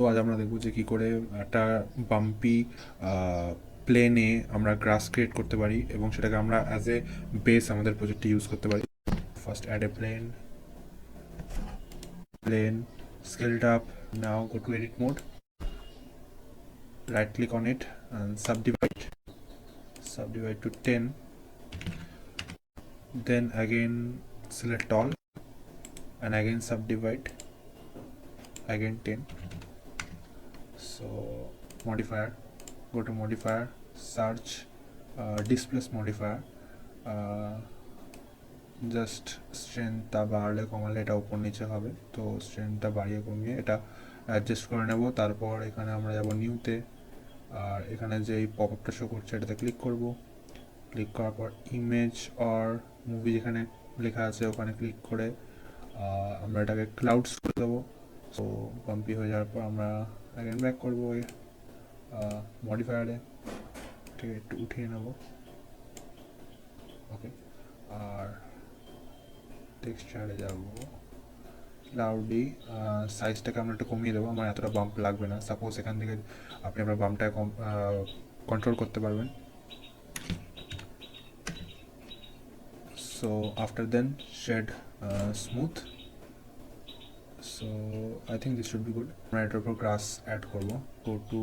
তো আজ আমরা দেখব যে কী করে একটা বাম্পি প্লেনে আমরা গ্রাস ক্রিয়েট করতে পারি এবং সেটাকে আমরা অ্যাজ এ বেস আমাদের প্রজেক্টে ইউজ করতে পারি। First add a plane scale it up. Now go to edit mode, right click on it and subdivide to 10, then again select all and again subdivide, again 10. So modifier, go to modifier, search displace modifier, just স্ট্রেংথটা বাড়লে কমালে এটা উপর নিচে হবে, তো স্ট্রেংথটা বাড়িয়ে কমিয়ে এটা অ্যাডজাস্ট করে নেব। তারপর এখানে আমরা যাব নিউতে, আর এখানে যে এই পপ আপটা শো করছে এটাতে ক্লিক করব। ক্লিক করার পর ইমেজ অর মুভি যেখানে লেখা আছে ওখানে ক্লিক করে আমরা এটাকে ক্লাউডস করে দেবো। সো বাম্পি হয়ে যাওয়ার পর আমরা অ্যাগেন ব্যাক করবো ওই মডিফায়ারে, ঠিক আছে, একটু উঠিয়ে নেব। ওকে, আর টেক্সচারে যাব, ক্লাউডি সাইজটাকে আমরা একটু কমিয়ে দেবো, আমার এতটা বাম্প লাগবে না। সাপোজ এখান থেকে আপনি আপনার বাম্পটাকে কন্ট্রোল করতে পারবেন। So after then shade smooth, so I think this should be good. আমরা এটার উপর গ্রাস অ্যাড করবো। Go to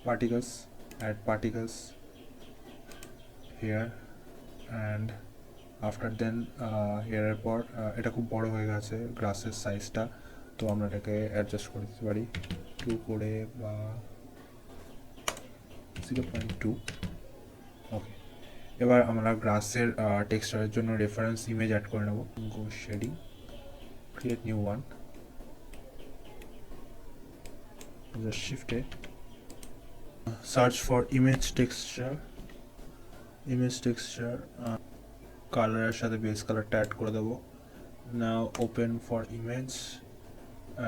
particles, add particles here and after then here এরপর এটা খুব বড় হয়ে গেছে গ্রাসের সাইজটা, তো আমরা এটাকে অ্যাডজাস্ট করে দিতে পারি 2 করে বা 0.2। ওকে, এবার আমরা গ্রাসের টেক্সচারের জন্য রেফারেন্স ইমেজ অ্যাড করে নেব। Go shading, create new one, just শিফটে search for image texture, কালারের সাথে বেস কালারটা অ্যাড করে দেবো। Now open for image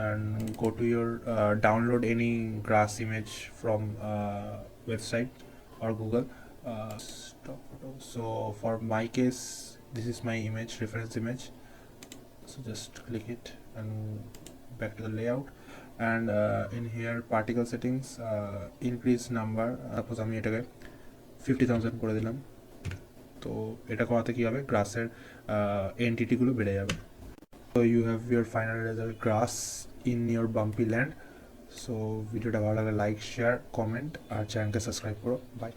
and go to your download any grass image from website or Google. Stop photo. So for my case this is my image, reference image, so just click it and back to the layout and in here particle settings, increase number, suppose আমি এটাকে 50,000 করে দিলাম, তো এটা করাতে কী হবে, গ্রাসের এন্টিটিগুলো বেড়ে যাবে। So you have your final result grass in your bumpy land. So ভিডিওটা ভালো লাগলে লাইক শেয়ার কমেন্ট আর চ্যানেলকে সাবস্ক্রাইব করো। বাই।